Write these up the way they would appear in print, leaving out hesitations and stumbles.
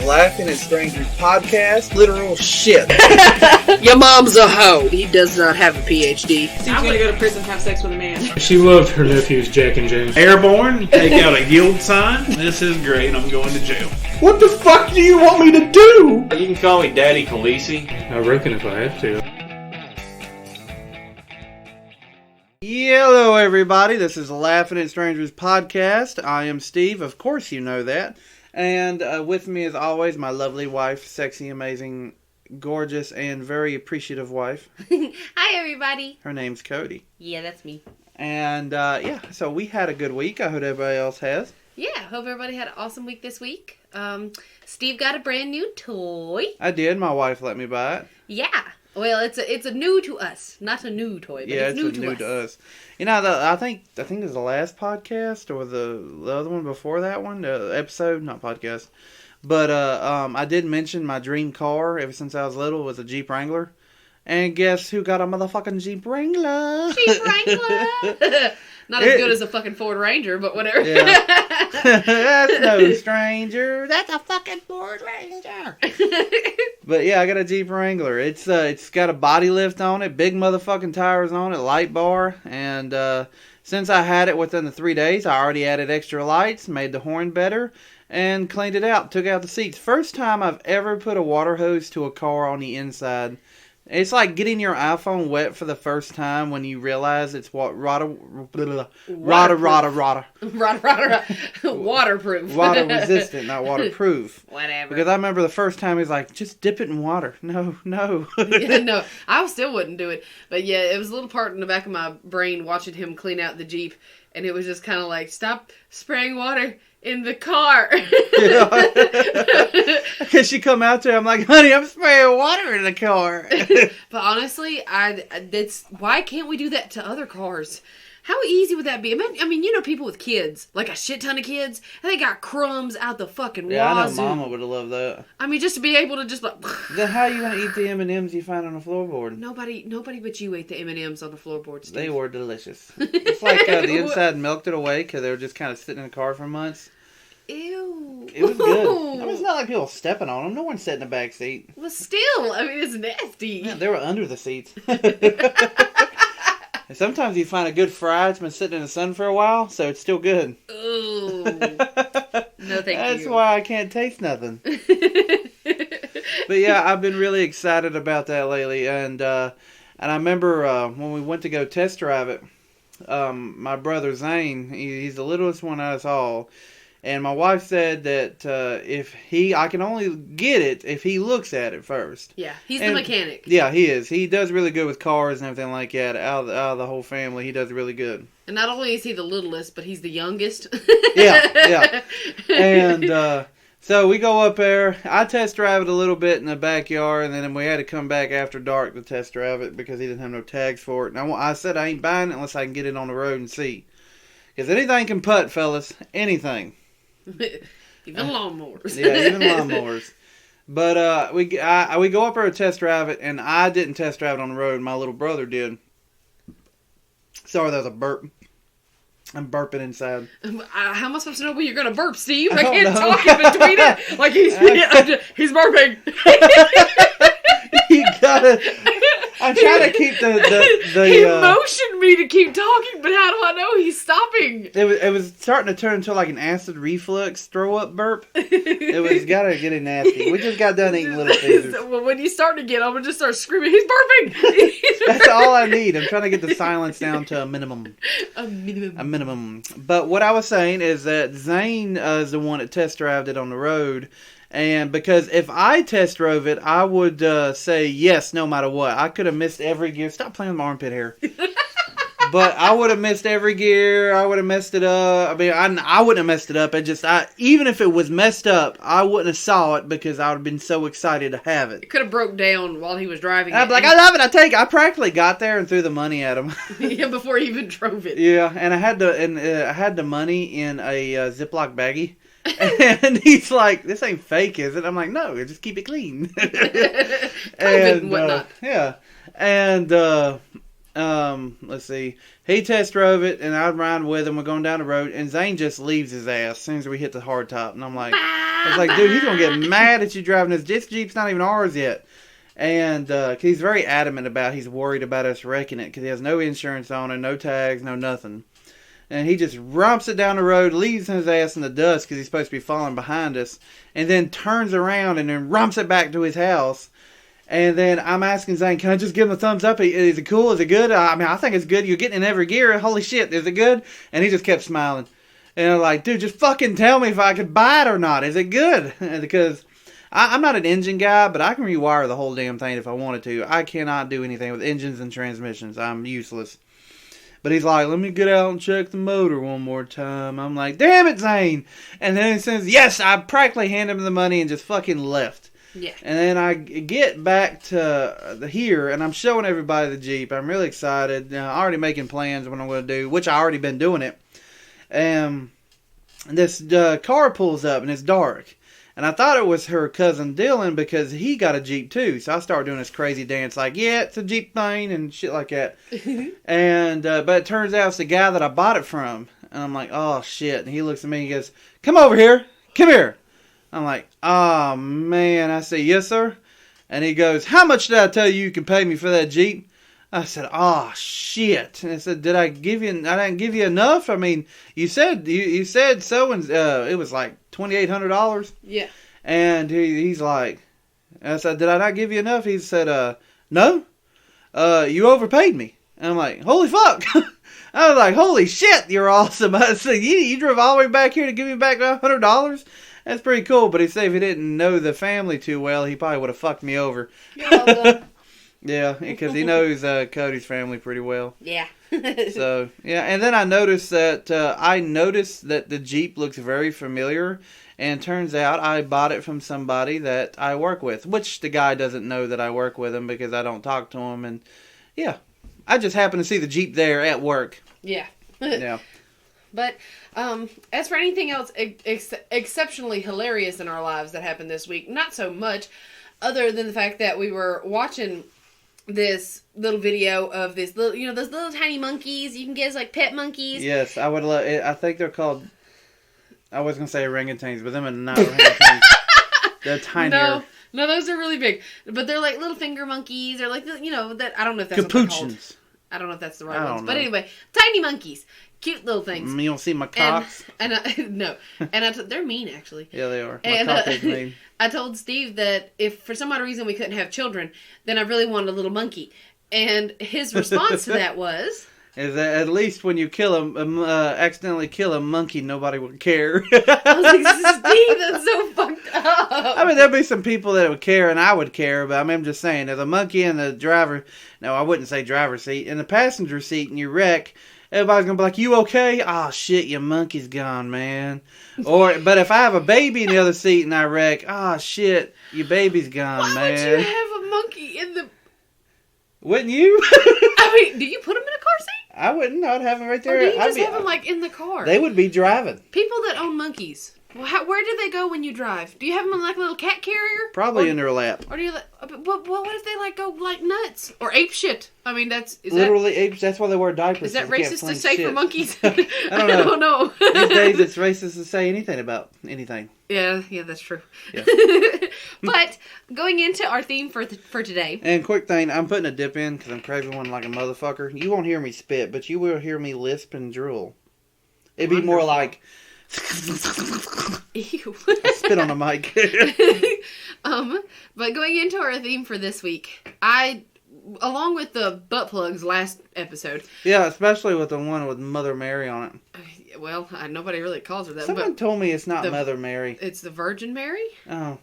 Laughing at Strangers podcast, literal shit. Your mom's a hoe. He does not have a PhD. I'm gonna go to prison and have sex with a man. She loved her nephews, Jack and James. Airborne, take out a yield sign. This is great, I'm going to jail. What the fuck do you want me to do? You can call me Daddy Khaleesi. I reckon if I have to. Hello, everybody. This is Laughing at Strangers podcast. I am Steve. Of course, you know that. And with me, as always, my lovely wife, sexy, amazing, gorgeous, and very appreciative wife. Hi, everybody. Her name's Codie. Yeah, that's me. And so we had a good week. I hope everybody else has. Yeah, hope everybody had an awesome week this week. Steve got a brand new toy. I did. My wife let me buy it. Yeah. Well, it's a new to us, not a new toy, but yeah, it's new to us. You know, I think it was the last podcast or the other one before that one, the episode, not podcast. But I did mention my dream car ever since I was little was a Jeep Wrangler. And guess who got a motherfucking Jeep Wrangler? Jeep Wrangler! Not as good as a fucking Ford Ranger, but whatever. Yeah. That's no stranger. That's a fucking Ford Ranger. But yeah, I got a Jeep Wrangler. It's got a body lift on it, big motherfucking tires on it, light bar, and since I had it within the 3 days, I already added extra lights, made the horn better, and cleaned it out, took out the seats. First time I've ever put a water hose to a car on the inside. It's like getting your iPhone wet for the first time when you realize it's waterproof. Water resistant, not waterproof. Whatever. Because I remember the first time he's like, just dip it in water. No. Yeah, no, I still wouldn't do it. But yeah, it was a little part in the back of my brain watching him clean out the Jeep. And it was just kind of like, stop spraying water in the car. Because she come out there, I'm like, honey, I'm spraying water in the car. But honestly, why can't we do that to other cars? How easy would that be? I mean, you know, people with kids, like a shit ton of kids, and they got crumbs out the fucking wazoo. Yeah, I know Mama would have loved that. I mean, just to be able to just like. Then how you gonna eat the M&Ms you find on the floorboard? Nobody but you ate the M&Ms on the floorboard, Steve. They were delicious. It's like the inside melted away because they were just kind of sitting in the car for months. Ew. It was good. I mean, it's not like people stepping on them. No one sat in the back seat. Well, still, I mean, it's nasty. Yeah, they were under the seats. And sometimes you find a good fry. It's been sitting in the sun for a while, so it's still good. Ooh. No, thank you. That's why I can't taste nothing. But yeah, I've been really excited about that lately. And I remember when we went to go test drive it, my brother Zane, he's the littlest one out of us all. And my wife said that I can only get it if he looks at it first. Yeah, he's the mechanic. Yeah, he is. He does really good with cars and everything like that. Out of the whole family, he does really good. And not only is he the littlest, but he's the youngest. Yeah. And so we go up there. I test drive it a little bit in the backyard, and then we had to come back after dark to test drive it because he didn't have no tags for it. And I said I ain't buying it unless I can get it on the road and see. Because anything can putt, fellas. Anything. Even lawnmowers. Yeah, even lawnmowers. But we go up there to test drive it, and I didn't test drive it on the road. My little brother did. Sorry, that was a burp. I'm burping inside. How am I supposed to know when you're going to burp, Steve? I can't talk in between it. Like he's burping. You gotta. I'm trying to keep the He motioned me to keep talking, but how do I know he's stopping? It was starting to turn into like an acid reflux throw up burp. It was gotta get nasty. We just got done eating Little Caesars. Well, when you start to get, I'm gonna just start screaming. He's burping. That's all I need. I'm trying to get the silence down to a minimum. A minimum. But what I was saying is that Zane is the one that test drove it on the road. And because if I test drove it, I would say yes no matter what. I could have missed every gear. Stop playing with my armpit hair. But I would have missed every gear. I would have messed it up. I mean, I wouldn't have messed it up. Even if it was messed up, I wouldn't have saw it because I would have been so excited to have it. It could have broke down while he was driving. I'd be like, I love it. I practically got there and threw the money at him. Yeah, before he even drove it. Yeah, and I had the money in a Ziploc baggie. And he's like, this ain't fake, is it? I'm like, no, just keep it clean. And whatnot. Yeah. And let's see. He test drove it, and I'd ride with him. We're going down the road, and Zane just leaves his ass as soon as we hit the hard top. And I'm like, I was like, dude, he's going to get mad at you driving this. This Jeep's not even ours yet. And he's very adamant about he's worried about us wrecking it because he has no insurance on it, no tags, no nothing. And he just romps it down the road, leaves his ass in the dust because he's supposed to be following behind us, and then turns around and then romps it back to his house. And then I'm asking Zane, can I just give him a thumbs up? Is it cool? Is it good? I mean, I think it's good. You're getting in every gear. Holy shit, is it good? And he just kept smiling. And I'm like, dude, just fucking tell me if I could buy it or not. Is it good? Because I'm not an engine guy, but I can rewire the whole damn thing if I wanted to. I cannot do anything with engines and transmissions. I'm useless. But he's like, let me get out and check the motor one more time. I'm like, damn it, Zane. And then he says, yes, I practically handed him the money and just fucking left. Yeah. And then I get back to here, and I'm showing everybody the Jeep. I'm really excited. I'm already making plans what I'm going to do, which I already been doing it. And this car pulls up, and it's dark. And I thought it was her cousin Dylan because he got a Jeep too. So I started doing this crazy dance like, yeah, it's a Jeep thing and shit like that. And but it turns out it's the guy that I bought it from. And I'm like, oh shit. And he looks at me and he goes, come over here. Come here. I'm like, oh man. I say, yes sir. And he goes, how much did I tell you can pay me for that Jeep? I said, oh shit. And I said, I didn't give you enough? I mean, you said so, and it was like $2,800. Yeah. And he's like, I said, did I not give you enough? He said, no. You overpaid me. And I'm like, holy fuck. I was like, holy shit, you're awesome. I said, you drove all the way back here to give me back $100? That's pretty cool. But he said if he didn't know the family too well, he probably would have fucked me over. You're welcome. Yeah, because he knows Codie's family pretty well. Yeah. So, yeah, and then I noticed that the Jeep looks very familiar, and turns out I bought it from somebody that I work with, which the guy doesn't know that I work with him because I don't talk to him, and yeah, I just happened to see the Jeep there at work. Yeah. Yeah. But as for anything else exceptionally hilarious in our lives that happened this week, not so much, other than the fact that we were watching this little video of this little, those little tiny monkeys you can get as like pet monkeys. Yes, I would love. I think they're called. I was gonna say orangutans, but them are not orangutans. They're tinier. No, those are really big, but they're like little finger monkeys, or like that. I don't know if that's what they're called. Capuchins. I don't know if that's the right ones, but anyway, tiny monkeys, cute little things. You don't see my cocks. And no, and they're mean actually. Yeah, they are. My And cock is mean. I told Steve that if for some odd reason we couldn't have children, then I really wanted a little monkey. And his response to that was, is that at least when you accidentally kill a monkey, nobody would care. I was like, Steve, that's so fucked up. I mean, there'd be some people that would care, and I would care, but I mean, I'm just saying, there's a monkey in the driver, no, I wouldn't say driver's seat, in the passenger seat, and you wreck, everybody's gonna be like, you okay? Oh shit, your monkey's gone, man. But if I have a baby in the other seat and I wreck, oh shit, your baby's gone, man. Why would you have a monkey in the... Wouldn't you? I mean, do you put him in a car seat? I wouldn't. I'd have him right there. Or do you just have him like in the car? They would be driving. People that own monkeys, where do they go when you drive? Do you have them in like a little cat carrier? Probably in their lap. Or do you what if they like go like nuts or ape shit? I mean, literally apes. That's why they wear diapers. Is that racist to say for monkeys? I don't know. These days, it's racist to say anything about anything. Yeah, that's true. Yeah. But going into our theme for today. And quick thing, I'm putting a dip in because I'm craving one like a motherfucker. You won't hear me spit, but you will hear me lisp and drool. It'd be more like. Ew. I spit on the mic. But going into our theme for this week, along with the butt plugs last episode. Yeah, especially with the one with Mother Mary on it. Well, nobody really calls her that. Someone told me it's not Mother Mary. It's the Virgin Mary? Oh.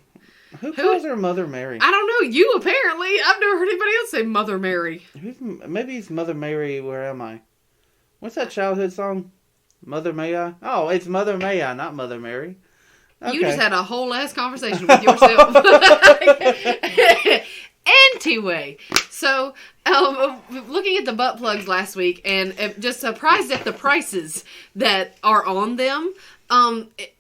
Who calls her Mother Mary? I don't know. You apparently. I've never heard anybody else say Mother Mary. Maybe it's Mother Mary, Where Am I? What's that childhood song? Mother May I? Oh, it's Mother May I, not Mother Mary. Okay. You just had a whole ass conversation with yourself. Anyway, so looking at the butt plugs last week and just surprised at the prices that are on them,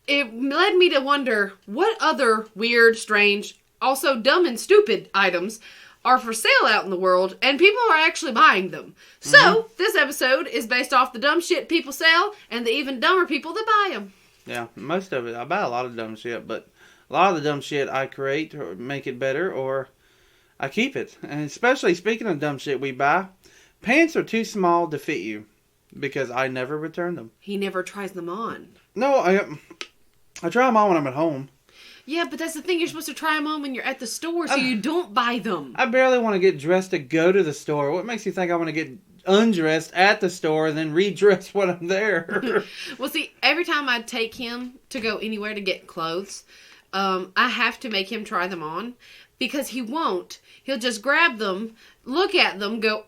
it led me to wonder what other weird, strange, also dumb and stupid items are for sale out in the world, and people are actually buying them. So, this episode is based off the dumb shit people sell, and the even dumber people that buy them. Yeah, most of it. I buy a lot of dumb shit, but a lot of the dumb shit I create or make it better, or I keep it. And especially, speaking of dumb shit we buy, pants are too small to fit you because I never return them. He never tries them on. No, I try them on when I'm at home. Yeah, but that's the thing. You're supposed to try them on when you're at the store, so you don't buy them. I barely want to get dressed to go to the store. What makes you think I want to get undressed at the store and then redress when I'm there? Well, see, every time I take him to go anywhere to get clothes, I have to make him try them on because he won't. He'll just grab them, look at them, go,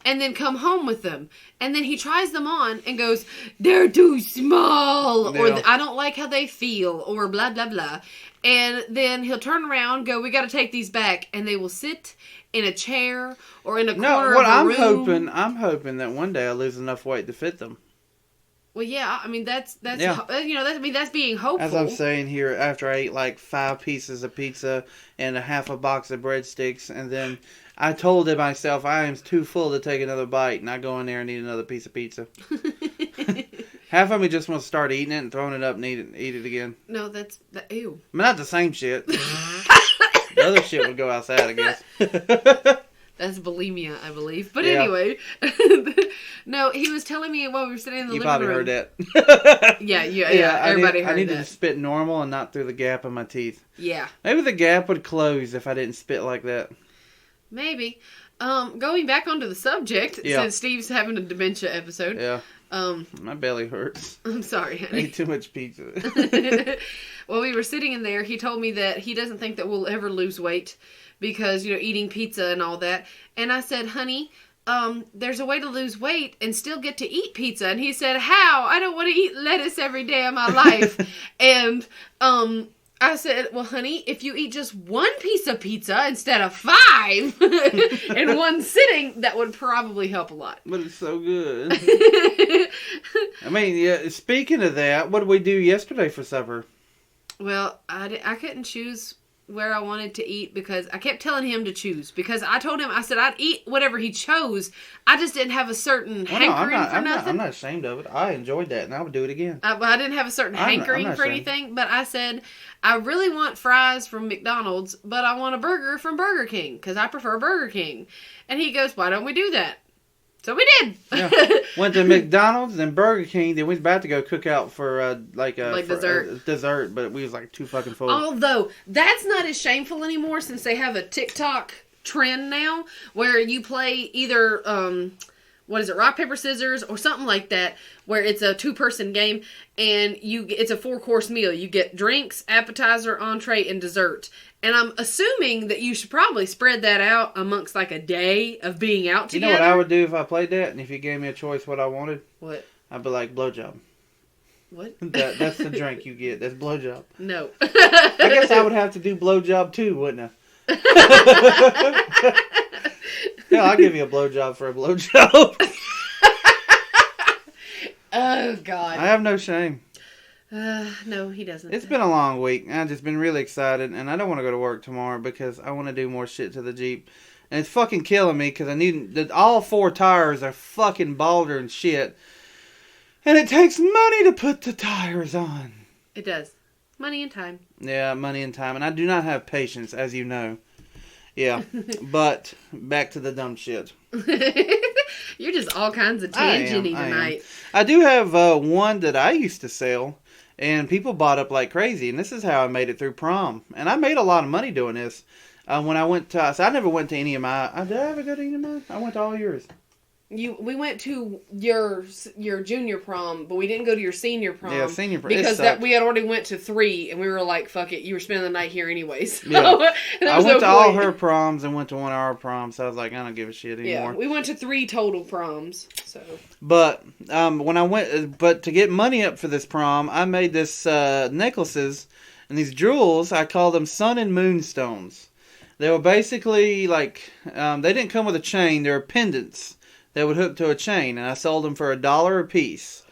and then come home with them. And then he tries them on and goes, they're too small, or I don't like how they feel, or blah, blah, blah. And then he'll turn around, go, we got to take these back, and they will sit in a chair or in a corner of a room. I'm hoping that one day I lose enough weight to fit them. Well, yeah, I mean, that's that's being hopeful. As I'm saying here, after I ate like 5 pieces of pizza and a half a box of breadsticks, and then I told myself I am too full to take another bite, and I go in there and eat another piece of pizza. Half of me just wants to start eating it and throwing it up and eat it again. No, ew. I mean, not the same shit. The other shit would go outside, I guess. That's bulimia, I believe. But anyway, no, he was telling me while we were sitting in the living room. You probably heard that. Yeah, everybody heard that. I needed to spit normal and not through the gap of my teeth. Yeah. Maybe the gap would close if I didn't spit like that. Maybe. Going back onto the subject, since Steve's having a dementia episode. Yeah. My belly hurts. I'm sorry, honey. I ate too much pizza. While we were sitting in there, he told me that he doesn't think that we'll ever lose weight because, eating pizza and all that. And I said, honey, there's a way to lose weight and still get to eat pizza. And he said, how? I don't want to eat lettuce every day of my life. And, I said, well, honey, if you eat just 1 piece of pizza instead of 5 in one sitting, that would probably help a lot. But it's so good. I mean, speaking of that, what did we do yesterday for supper? Well, I couldn't choose where I wanted to eat because I kept telling him to choose. Because I told him, I said I'd eat whatever he chose. I just didn't have a certain hankering for nothing. I'm not ashamed of it. I enjoyed that and I would do it again. I didn't have a certain hankering for anything. But I said, I really want fries from McDonald's, but I want a burger from Burger King because I prefer Burger King. And he goes, why don't we do that? So we did. Yeah. Went to McDonald's, then Burger King. Then we was about to go cook out for dessert, but we was like too fucking full. Although that's not as shameful anymore since they have a TikTok trend now where you play either rock paper scissors or something like that, where it's a 2-person game and it's a 4-course meal. You get drinks, appetizer, entree, and dessert. And I'm assuming that you should probably spread that out amongst like a day of being out together. You know what I would do if I played that? And if you gave me a choice what I wanted? What? I'd be like, blowjob. What? That's the drink you get. That's blowjob. No. I guess I would have to do blowjob too, wouldn't I? Yeah, I'll give you a blowjob for a blowjob. Oh, God. I have no shame. No, he doesn't. It's been a long week. I've just been really excited, and I don't want to go to work tomorrow because I want to do more shit to the Jeep. And it's fucking killing me because I need all 4 tires are fucking balder and shit. And it takes money to put the tires on. It does. Money and time. Yeah, money and time. And I do not have patience, as you know. Yeah. But back to the dumb shit. You're just all kinds of tangenty tonight. I do have one that I used to sell. And people bought up like crazy. And this is how I made it through prom. And I made a lot of money doing this. When I went to... So I never went to any of my... Did I ever go to any of mine? I went to all yours. We went to your junior prom, but we didn't go to your senior prom. Yeah, senior prom. Because we had already went to 3, and we were like, fuck it, you were spending the night here anyways. Yeah. I went to all her proms and went to one of our proms, so I was like, I don't give a shit anymore. Yeah, we went to 3 total proms, so... But, when I went... But to get money up for this prom, I made this necklaces, and these jewels, I call them sun and moon stones. They were basically like... they didn't come with a chain, they were pendants that would hook to a chain, and I sold them for $1 a piece.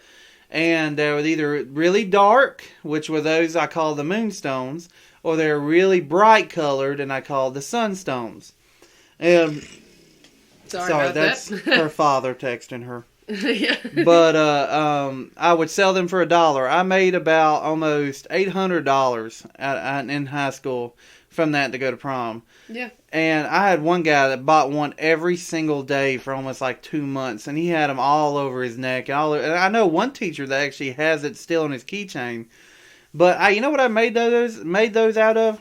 And they were either really dark, which were those I call the moonstones, or they're really bright colored, and I call the sunstones. Sorry, about that's that. her father texting her. Yeah. But I would sell them for $1. I made about almost $800 in high school from that to go to prom. Yeah. And I had one guy that bought one every single day for almost like 2 months, and he had them all over his neck and all. And I know one teacher that actually has it still on his keychain. But you know what I made those out of?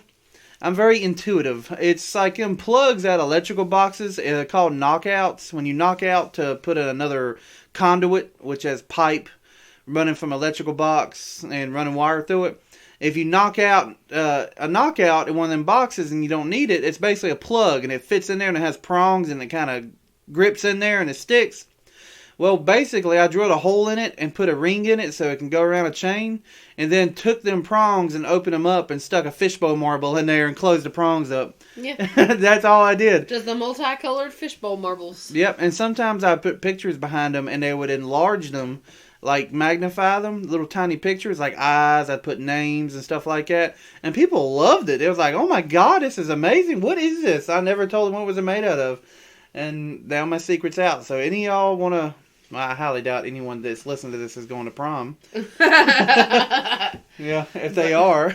I'm very intuitive. It's like them plugs out of electrical boxes. They're called knockouts. When you knock out to put another conduit, which has pipe running from electrical box and running wire through it. If you knock out a knockout in one of them boxes and you don't need it, it's basically a plug and it fits in there and it has prongs and it kind of grips in there and it sticks. Well, basically, I drilled a hole in it and put a ring in it so it can go around a chain, and then took them prongs and opened them up and stuck a fishbowl marble in there and closed the prongs up. Yeah. That's all I did. Just the multicolored fishbowl marbles. Yep, and sometimes I put pictures behind them and they would enlarge them, like magnify them, little tiny pictures like eyes. I'd put names and stuff like that, and people loved it. It was like, oh my God, this is amazing. What is this? I never told them what it was made out of. And now my secret's out. So any of y'all want to... I highly doubt anyone that's listening to this is going to prom. Yeah, if they are.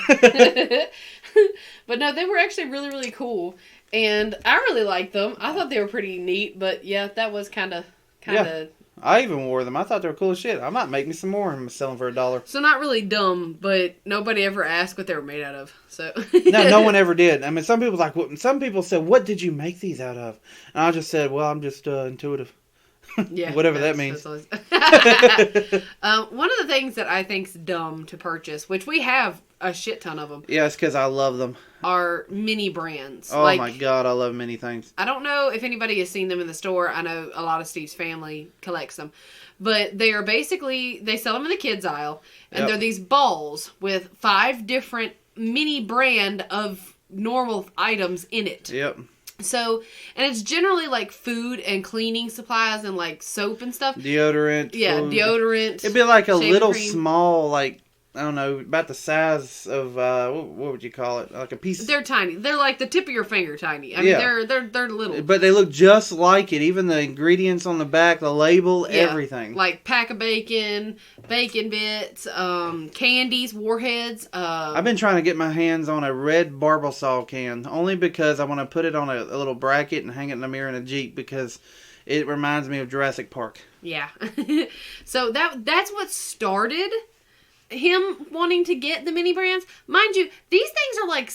But no, they were actually really, really cool. And I really liked them. I thought they were pretty neat. But yeah, that was kind of... Yeah, I even wore them. I thought they were cool as shit. I might make me some more and sell them for $1. So not really dumb, but nobody ever asked what they were made out of. So No one ever did. I mean, some people said, "What did you make these out of?" And I just said, "Well, I'm just intuitive." Yeah, whatever that means. One of the things that I think's dumb to purchase, which we have a shit ton of them. Yeah, it's because I love them. Are mini brands. Oh my God, I love many things. I don't know if anybody has seen them in the store. I know a lot of Steve's family collects them. But they are basically, they sell them in the kids aisle. And they're these balls with 5 different mini brand of normal items in it. Yep. So, and it's generally like food and cleaning supplies and like soap and stuff. Deodorant. Yeah, food. Deodorant. It'd be like a little cream. Small, like, I don't know, about the size of, what would you call it? Like a piece. They're tiny. They're like the tip of your finger tiny. I mean, they're little. But they look just like it. Even the ingredients on the back, the label, everything. Like pack of bacon, bacon bits, candies, warheads. I've been trying to get my hands on a red Barbasol can, only because I want to put it on a little bracket and hang it in the mirror in a Jeep, because it reminds me of Jurassic Park. Yeah. So that's what started him wanting to get the mini brands. Mind you, these things are like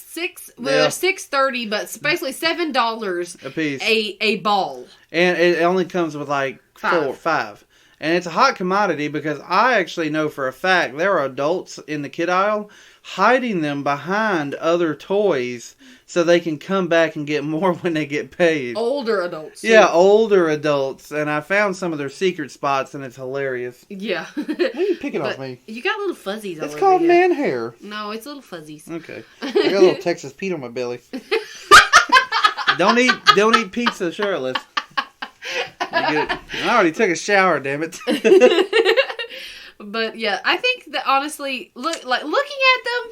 they're $6.30, but it's basically $7 a piece, a ball, and it only comes with like 5. And it's a hot commodity, because I actually know for a fact there are adults in the kid aisle hiding them behind other toys so they can come back and get more when they get paid. Older adults. Yeah, older adults. And I found some of their secret spots, and it's hilarious. Yeah. Why are you picking off me? You got little fuzzies all over you. It's called man hair. No, it's little fuzzies. Okay. I got a little Texas Pete on my belly. Don't eat pizza shirtless. I already took a shower, damn it. But yeah, I think that honestly, looking at them,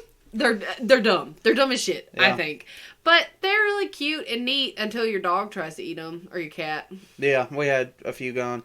they're dumb. They're dumb as shit, I think. But they're really cute and neat until your dog tries to eat them, or your cat. Yeah, we had a few gone.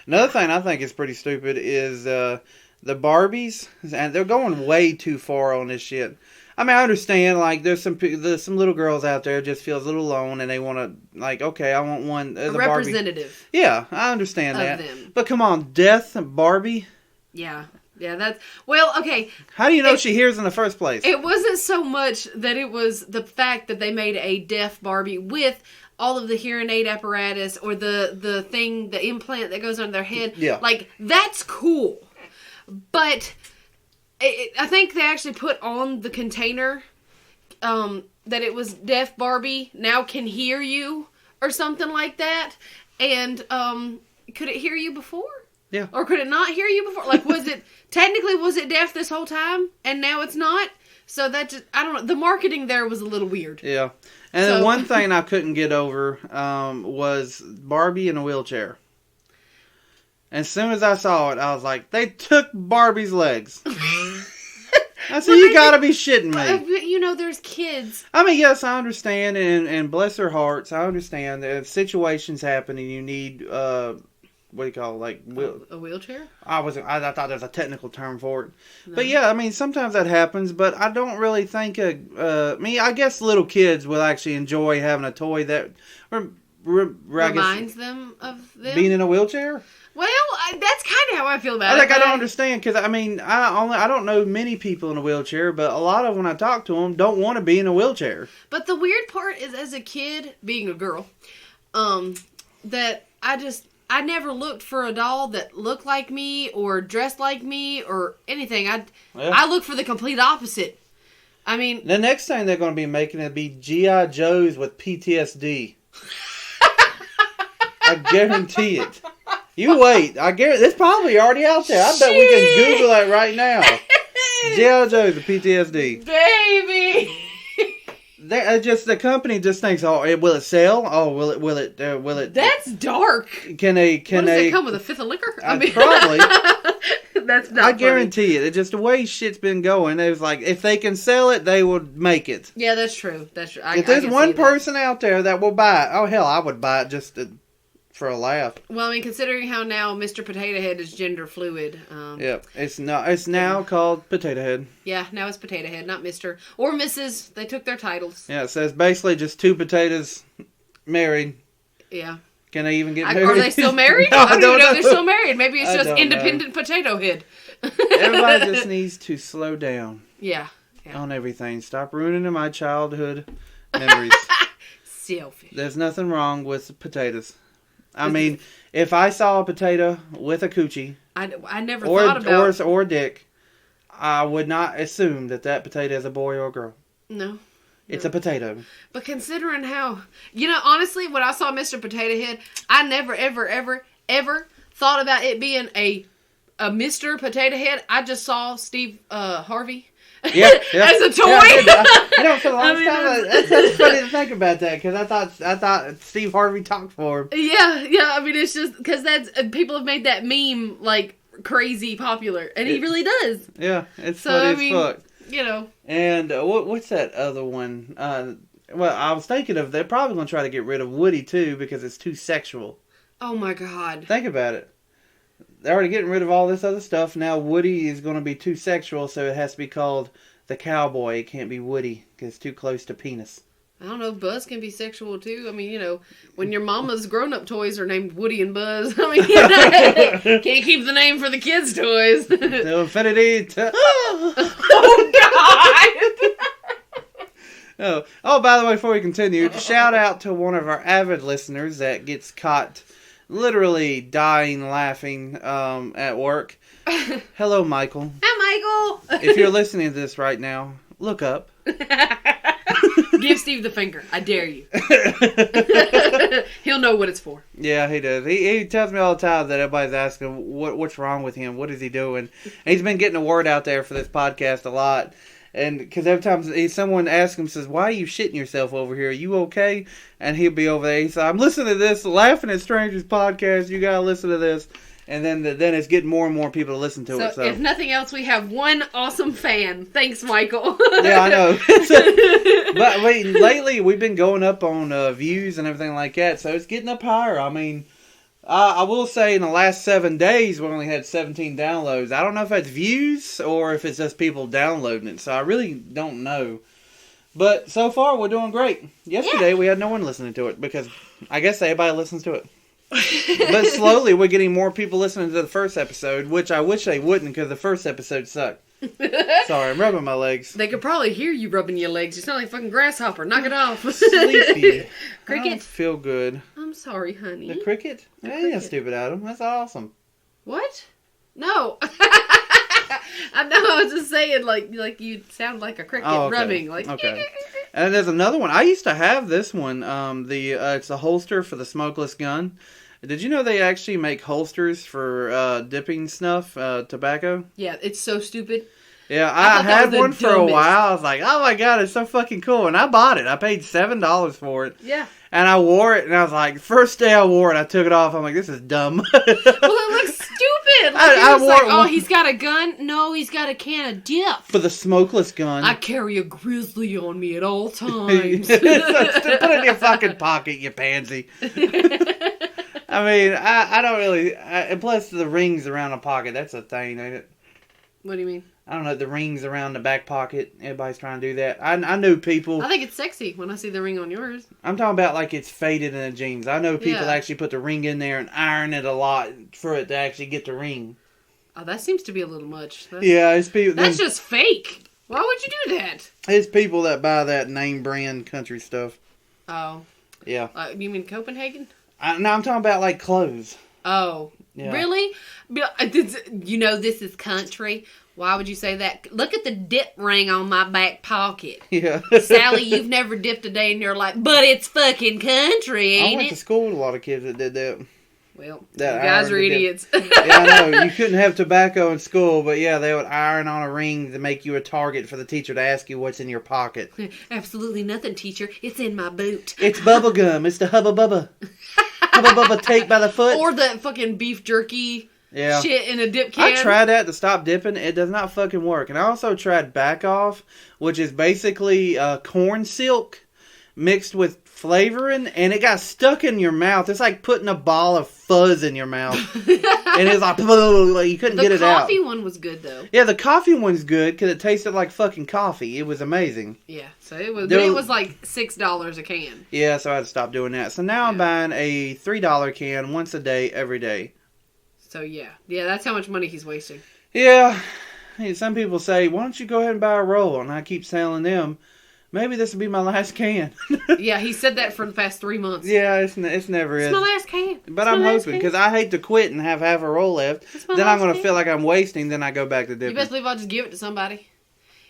Another thing I think is pretty stupid is the Barbies, and they're going way too far on this shit. I mean, I understand, like, there's some little girls out there just feels a little alone, and they want to, like, okay, I want one as a representative. Barbie. Yeah, I understand that. Them. But come on, Death Barbie? Yeah, that's... Well, okay. How do you know she hears in the first place? It wasn't so much that it was the fact that they made a deaf Barbie with all of the hearing aid apparatus or the thing, the implant that goes on their head. Yeah. Like, that's cool. But... I think they actually put on the container that it was deaf Barbie now can hear you or something like that. And could it hear you before? Yeah. Or could it not hear you before? Like, was it deaf this whole time and now it's not? So that just, I don't know. The marketing there was a little weird. Yeah. And then one thing I couldn't get over was Barbie in a wheelchair. As soon as I saw it, I was like, they took Barbie's legs. I said, you gotta be shitting me. You know, there's kids. I mean, yes, I understand, and bless their hearts, I understand that if situations happen and you need what do you call it? A wheelchair? I thought there was a technical term for it. No. But yeah, I mean, sometimes that happens, but I don't really think I guess little kids will actually enjoy having a toy that Reminds them of them? being in a wheelchair. Well, that's kind of how I feel about it. Like, I don't understand, because, I mean, I don't know many people in a wheelchair, but a lot of when I talk to them don't want to be in a wheelchair. But the weird part is, as a kid, being a girl, that I never looked for a doll that looked like me or dressed like me or anything. I look for the complete opposite. I mean... The next thing they're going to be making it be GI Joes with PTSD. I guarantee it. You wait. I guarantee it's probably already out there. I bet we can Google that right now. G.I. Joe's the PTSD. Baby! The company just thinks, will it sell? Oh, will it? That's dark. Can they? Does it come with a fifth of liquor? Probably. That's not. I guarantee it. It's just the way shit's been going. It was like, if they can sell it, they will make it. Yeah, that's true. That's true. If there's one person out there that will buy it, oh hell, I would buy it just for a laugh. Well, I mean, considering how now Mr. Potato Head is gender fluid. Yep, it's now called Potato Head. Yeah, now it's Potato Head, not Mr. or Mrs. They took their titles. Yeah, so it's basically just two potatoes married. Yeah. Can they even get married? Are they still married? No, I don't even know know. if they're still married. Maybe it's I just don't independent Potato Head. Everybody just needs to slow down Yeah. on everything. Stop ruining my childhood memories. Selfish. There's nothing wrong with potatoes. I mean, if I saw a potato with a coochie, I never thought about... or a dick, I would not assume that potato is a boy or a girl. No. It's a potato. But considering how... honestly, when I saw Mr. Potato Head, I never, ever, ever, ever thought about it being a Mr. Potato Head. I just saw Steve Harvey Yeah. as a toy. Yeah, for the longest time, that's funny to think about that, because I thought Steve Harvey talked for him. Yeah. I mean, it's just because people have made that meme like crazy popular, and he really does. Yeah, it's funny as fuck. And what's that other one? Well, I was thinking of, they're probably going to try to get rid of Woody too, because it's too sexual. Oh my god. Think about it. They're already getting rid of all this other stuff. Now Woody is going to be too sexual, so it has to be called the cowboy. It can't be Woody, because it's too close to penis. I don't know, Buzz can be sexual too. I mean, when your mama's grown-up toys are named Woody and Buzz, I mean, can't keep the name for the kids' toys. To infinity to... Oh, God! Oh, by the way, before we continue, shout out to one of our avid listeners that gets caught literally dying laughing at work. Hello, Michael. Hi, Michael! If you're listening to this right now, look up. Give Steve the finger. I dare you. He'll know what it's for. Yeah, he does. He tells me all the time that everybody's asking what's wrong with him. What is he doing? And he's been getting the word out there for this podcast a lot. And because every time someone asks him, says, "Why are you shitting yourself over here? Are you okay?" And he'll be over there. He says, "I'm listening to this, Laughing at Strangers podcast. You gotta listen to this." And then it's getting more and more people to listen to it. So if nothing else, we have one awesome fan. Thanks, Michael. Yeah, I know. But lately we've been going up on views and everything like that, so it's getting up higher. I mean, I will say in the last 7 days we only had 17 downloads. I don't know if that's views or if it's just people downloading it, so I really don't know. But so far we're doing great. Yesterday we had no one listening to it because I guess everybody listens to it. But slowly we're getting more people listening to the first episode, which I wish they wouldn't because the first episode sucked. Sorry, I'm rubbing my legs. They could probably hear you rubbing your legs. You sound like a fucking grasshopper. Knock it off. Sleepy. Cricket. I don't feel good. I'm sorry, honey. The cricket? Ain't stupid, Adam. That's awesome. What? No. I know. I was just saying, like you sound like a cricket rubbing. Like. Okay. And there's another one. I used to have this one. It's a holster for the smokeless gun. Did you know they actually make holsters for dipping snuff, tobacco? Yeah, it's so stupid. Yeah, I had one for a while. I was like, oh my god, it's so fucking cool. And I bought it. I paid $7 for it. Yeah. And I wore it, and I was like, first day I wore it, I took it off. I'm like, this is dumb. Well, it looks stupid. I wore it. Oh, he's got a gun? No, he's got a can of dip. For the smokeless gun. I carry a grizzly on me at all times. Put it in your fucking pocket, you pansy. I mean, I don't really. And plus, the rings around the pocket, that's a thing, ain't it? What do you mean? I don't know, the rings around the back pocket. Everybody's trying to do that. I knew people. I think it's sexy when I see the ring on yours. I'm talking about like it's faded in the jeans. I know people Yeah. actually put the ring in there and iron it a lot for it to actually get the ring. Oh, that seems to be a little much. Yeah, it's people. That's just fake. Why would you do that? It's people that buy that name brand country stuff. Oh. Yeah. You mean Copenhagen? No, I'm talking about like clothes. Oh. Yeah. Really? You know this is country. Why would you say that? Look at the dip ring on my back pocket. Yeah. Sally, you've never dipped a day in your life, but it's fucking country, I ain't went it? to school with a lot of kids that did that. Well, you That guys iron are the dip. idiots. Yeah, I know. You couldn't have tobacco in school, but yeah, they would iron on a ring to make you a target for the teacher to ask you what's in your pocket. Absolutely nothing, teacher. It's in my boot. It's bubble gum. It's the Hubba Bubba. Hubba Bubba take by the foot. Or the fucking beef jerky Yeah. shit in a dip can. I tried that to stop dipping. It does not fucking work. And I also tried back off, which is basically corn silk mixed with flavoring, and it got stuck in your mouth. It's like putting a ball of fuzz in your mouth. And it's like you couldn't get it The out. coffee one was good, though. Yeah, the coffee one's good because it tasted like fucking coffee. It was amazing. Yeah, so it was, but it was like $6 a can. Yeah, so I had to stop doing that. So now I'm buying a $3 can once a day, every day. So yeah, that's how much money he's wasting. Yeah. Hey, some people say, why don't you go ahead and buy a roll? And I keep selling them. Maybe this will be my last can. Yeah, he said that for the past 3 months. Yeah, it's never It's is. my last can. But I'm hoping, because I hate to quit and have half a roll left. Then I'm going to feel like I'm wasting, then I go back to dipping. You best believe I'll just give it to somebody.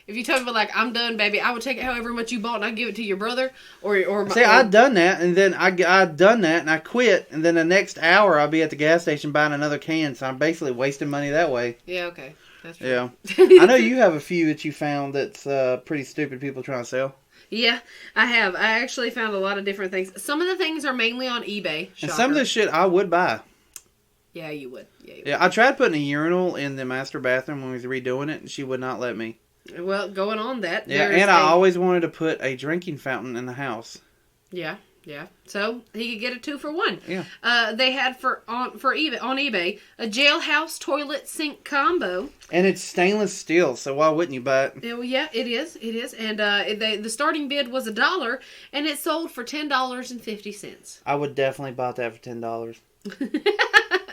If you told me, like, I'm done, baby, I would take it however much you bought and I'd give it to your brother or my... See, I'd done that, and then I'd done that, and I quit, and then the next hour I'll be at the gas station buying another can, so I'm basically wasting money that way. Yeah, okay. That's true. Yeah. I know you have a few that you found that's pretty stupid people trying to sell. Yeah, I have. I actually found a lot of different things. Some of the things are mainly on eBay. And some of this shit I would buy. Yeah, you would. Yeah, I tried putting a urinal in the master bathroom when we was redoing it, and she would not let me. Well, going on that. Yeah, and I always wanted to put a drinking fountain in the house. Yeah. So he could get a 2-for-1. Yeah. They had on eBay a jailhouse toilet sink combo. And it's stainless steel, so why wouldn't you buy it? Oh, yeah, it is. And the starting bid was $1, and it sold for $10.50. I would definitely buy that for $10.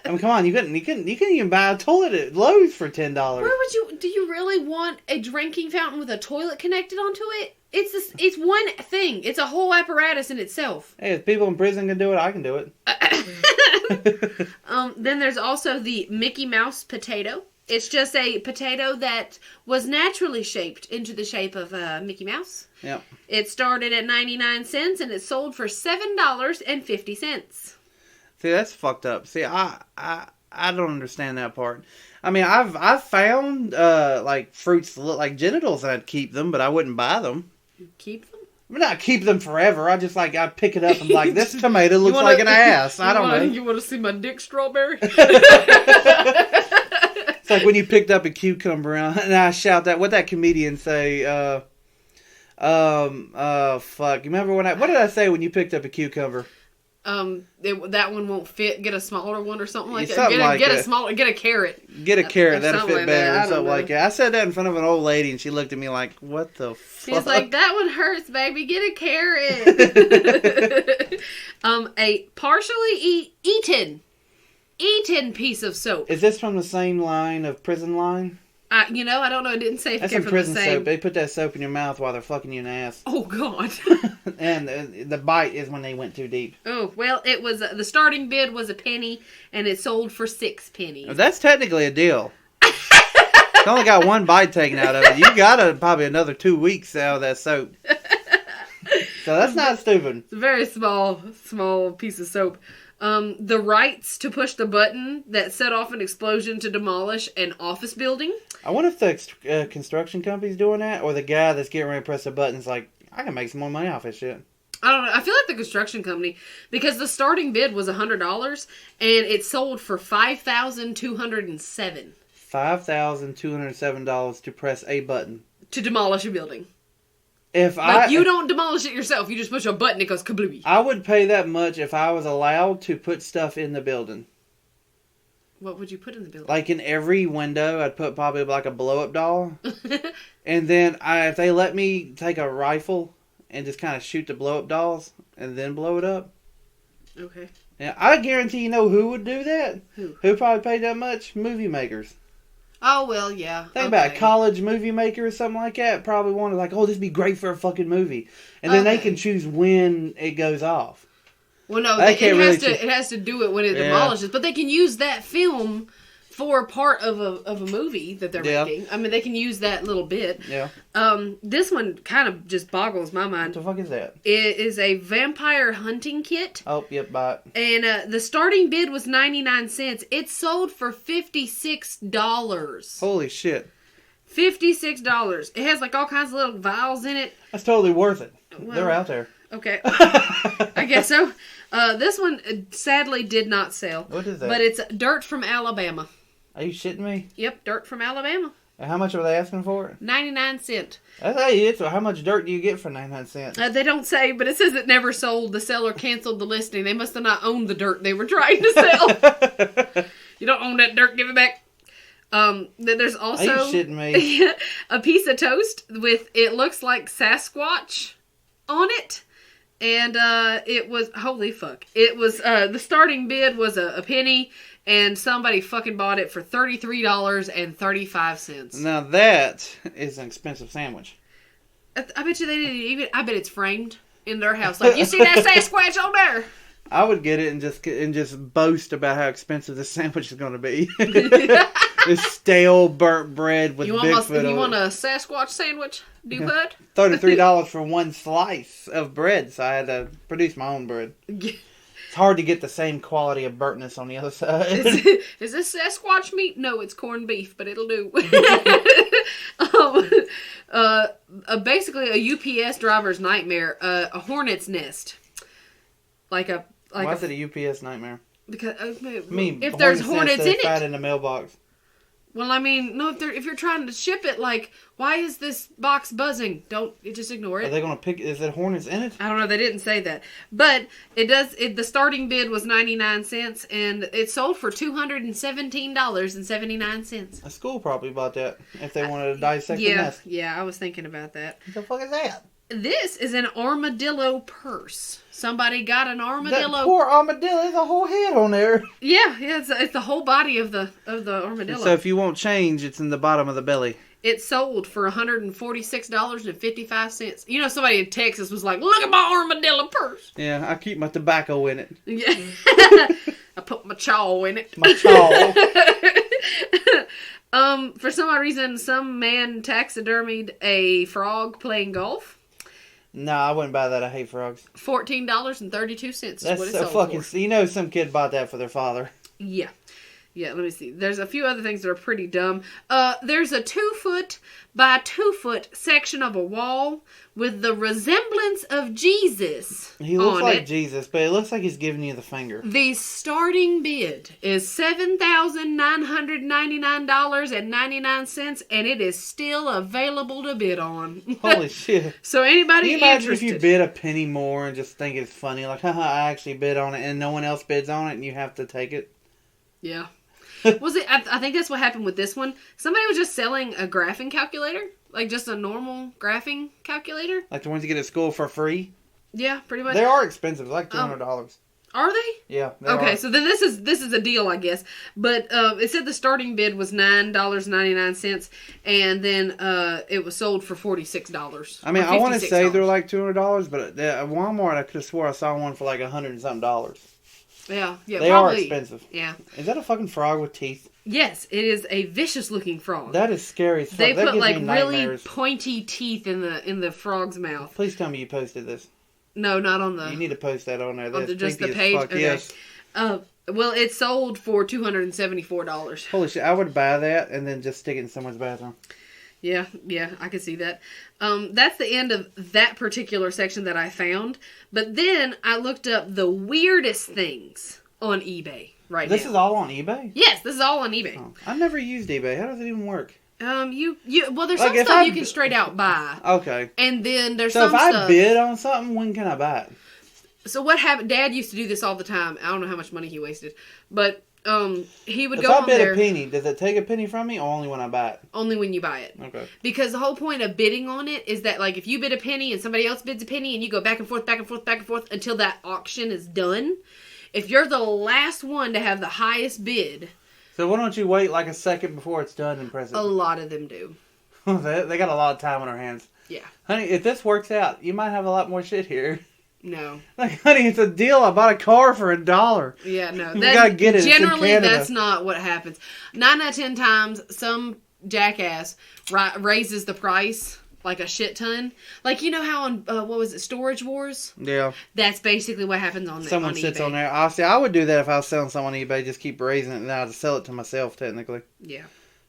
I mean, come on, you couldn't even buy a toilet at Lowe's for $10. Where would you? Do you really want a drinking fountain with a toilet connected onto it? It's one thing. It's a whole apparatus in itself. Hey, if people in prison can do it, I can do it. Then there's also the Mickey Mouse potato. It's just a potato that was naturally shaped into the shape of Mickey Mouse. Yep. It started at 99 cents and it sold for $7.50. See, that's fucked up. See, I don't understand that part. I mean, I've found like fruits that look like genitals, and I'd keep them, but I wouldn't buy them. Keep them? I mean, not keep them forever. I'd pick it up and be like, this tomato looks like an ass. I don't know. You want to see my dick strawberry? It's like when you picked up a cucumber and I shout that. What that comedian say? Fuck. You remember what did I say when you picked up a cucumber? That one won't fit. Get a smaller one or something like that. Something like get that. a smaller. Get a carrot. Get a carrot. That'll something fit like better. that. I Or something don't like that. I said that in front of an old lady, and she looked at me like, "What the fuck?" He's like, "That one hurts, baby. Get a carrot." A partially eaten piece of soap. Is this from the same line of Prison Line? I don't know. It didn't say if That's it came in from prison the same. soap. They put that soap in your mouth while they're fucking you in the ass. Oh God. And the bite is when they went too deep. Oh well, it was the starting bid was $0.01, and it sold for 6 pennies. That's technically a deal. It's only got one bite taken out of it. You got probably another 2 weeks out of that soap. So that's not stupid. It's a very small piece of soap. The rights to push the button that set off an explosion to demolish an office building. I wonder if the construction company's doing that, or the guy that's getting ready to press the button's like, I can make some more money off this shit. I don't know. I feel like the construction company, because the starting bid was $100 and it sold for $5,207. $5,207 to press a button. To demolish a building. Like, you don't demolish it yourself. You just push a button, it goes kablooey. I would pay that much if I was allowed to put stuff in the building. What would you put in the building? Like in every window, I'd put probably like a blow-up doll. And then if they let me take a rifle and just kind of shoot the blow-up dolls and then blow it up. Okay. Yeah, I guarantee you know who would do that? Who? Who probably paid that much? Movie makers. Oh, well, yeah. Think about it. College movie maker or something like that probably wanted like, oh, this would be great for a fucking movie. And then they can choose when it goes off. Well, no, They it can't has really to. It has to do it when it demolishes. But they can use that film for part of a movie that they're making. I mean, they can use that little bit. Yeah. This one kind of just boggles my mind. What the fuck is that? It is a vampire hunting kit. Oh, yep, buy it. And the starting bid was 99 cents. It sold for $56. Holy shit. $56. It has like all kinds of little vials in it. That's totally worth it. Well, They're out there. Okay. I guess so. This one sadly did not sell. What is that? But it's dirt from Alabama. Are you shitting me? Yep, dirt from Alabama. And how much are they asking for it? 99 cents. So how much dirt do you get for 99 cents? They don't say, but it says it never sold. The seller canceled the listing. They must have not owned the dirt they were trying to sell. You don't own that dirt, give it back. There's also Are you shitting me? a piece of toast with, it looks like Sasquatch on it. And it was, holy fuck. It was, the starting bid was a penny. And somebody fucking bought it for $33.35. Now that is an expensive sandwich. I bet you they didn't even. I bet it's framed in their house. Like, you see that Sasquatch on there? I would get it and just boast about how expensive this sandwich is going to be. This stale burnt bread with Bigfoot on it. You want a Sasquatch sandwich, bud? $33 for one slice of bread, so I had to produce my own bread. It's hard to get the same quality of burntness on the other side. Is this Sasquatch meat? No, it's corned beef, but it'll do. Basically, a UPS driver's nightmare. A hornet's nest. Why is it a UPS nightmare? Because if there's hornets in it, found in the mailbox. Well, I mean, no. If you're trying to ship it, like, why is this box buzzing? Just ignore it. Are they going to pick? Is there hornets in it? I don't know. They didn't say that, but it does. The starting bid was 99 cents, and it sold for $217.79. A school probably bought that if they wanted to dissect the nest. Yeah, I was thinking about that. What the fuck is that? This is an Armadillo Purse. Somebody got an armadillo. That poor armadillo. There's a whole head on there. Yeah, it's the whole body of the armadillo. So if you want change, it's in the bottom of the belly. It sold for $146.55. You know, somebody in Texas was like, "Look at my armadillo purse." Yeah, I keep my tobacco in it. Yeah, I put my chaw in it. My chaw. For some odd reason, some man taxidermied a frog playing golf. No, I wouldn't buy that. I hate frogs. $14.32 is That's what it so sold fucking. for. You know, some kid bought that for their father. Yeah. Yeah, let me see. There's a few other things that are pretty dumb. There's a 2-foot by 2-foot section of a wall with the resemblance of Jesus. He looks on like it. Jesus, but it looks like he's giving you the finger. The starting bid is $7,999.99, and it is still available to bid on. Holy shit. So anybody Can you imagine interested? if you bid a penny more and just think it's funny? Like, haha, I actually bid on it, and no one else bids on it, and you have to take it? Yeah. Was it? I think that's what happened with this one. Somebody was just selling a graphing calculator, like just a normal graphing calculator. Like the ones you get at school for free? Yeah, pretty much. They are expensive, like $200. Are they? Yeah. Okay, so then this is a deal, I guess. But it said the starting bid was $9.99, and then it was sold for $46. I mean, I want to say they're like $200, but at Walmart I could have swore I saw one for like $100 and something. Yeah, they probably are expensive. Yeah. Is that a fucking frog with teeth? Yes, it is a vicious looking frog. That is scary as fuck. They that put gives like me really nightmares. pointy teeth in the frog's mouth. Please tell me you posted this. No, not on the. You need to post that on there. That's just the creepy page. as fuck. Okay. Yes. Well, it sold for $274. Holy shit! I would buy that and then just stick it in someone's bathroom. Yeah, I could see that. That's the end of that particular section that I found. But then I looked up the weirdest things on eBay now. This is all on eBay? Yes, this is all on eBay. Oh, I've never used eBay. How does it even work? Well, there's Like, some if stuff I you can straight out buy, Okay. and then there's So some if I stuff. bid on something, when can I buy it? So what happened? Dad used to do this all the time. I don't know how much money he wasted, but he would If go I on bid there a penny, does it take a penny from me or only when I buy it? only when you buy it. Okay. Because the whole point of bidding on it is that, like, if you bid a penny and somebody else bids a penny and you go back and forth, back and forth, back and forth until that auction is done, if you're the last one to have the highest bid, So why don't you wait like a second before it's done and press it? a lot of them do. They got a lot of time on their hands. Yeah. Honey, if this works out, you might have a lot more shit here. No. Like, honey, it's a deal. I bought a car for $1. Yeah, no. You gotta get it. It's in Generally, Canada. that's not what happens. 9 out of 10 times, some jackass raises the price like a shit ton. Like, you know how on, what was it, Storage Wars? Yeah. That's basically what happens on Someone on sits eBay. on there. I would do that if I was selling something on eBay. Just keep raising it and then I'd sell it to myself, technically. Yeah.